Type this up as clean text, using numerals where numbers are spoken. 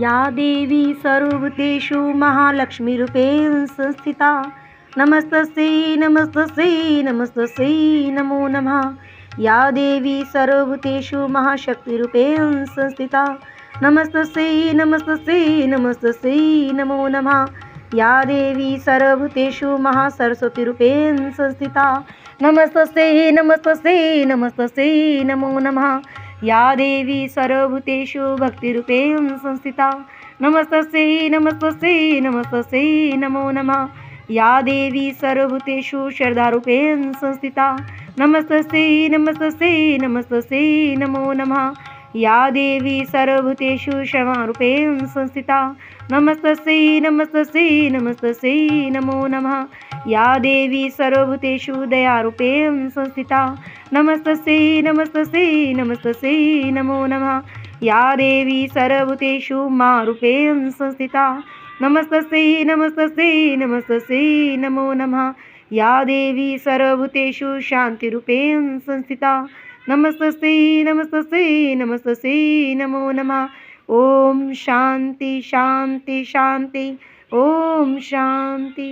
या देवी सर्वभूतेषु महालक्ष्मीरूपेण संस्थिता नमस्तस्यै नमस्तस्यै नमस्तस्यै नमो नमः। या देवी सर्वभूतेषु महाशक्तिरूपेण संस्थिता नमस्तस्यै नमस्तस्यै नमस्तस्यै नमो नमः। या देवी सर्वभूतेषु महासरस्वतीरूपेण संस्थिता नमस्तस्यै नमस्तस्यै नमस्तस्यै नमो नमः। या देवी सर्वभूतेषु भक्तिरूपेण संस्थिता नमस्तस्यै नमस्तस्यै नमस्तस्यै नमो नमः। या देवी सर्वभूतेषु श्रद्धारूपेण संस्थिता नमस्तस्यै नमस्तस्यै नमस्तस्यै नमो नमः। या देवी सर्वभूतेषु क्षमारूपेण संस्थिता नमस्तस्यै नमस्तस्यै नमस्तस्यै नमो नमः। या देवी सर्वभूतेषु दयारूपेण संस्थिता नमस्तस्यै नमस्तस्यै नमस्तस्यै नमो नमः। या देवी सर्वभूतेषु मारूपेण संस्थिता नमस्तस्यै नमस्तस्यै नमस्तस्यै नमो नमः। या देवी सर्वभूतेषु शान्तिरूपेण संस्थिता नमस्तस्यै नमस्तस्यै नमस्तस्यै नमो नमः। ओम शांती शांती शांती ओम शांती।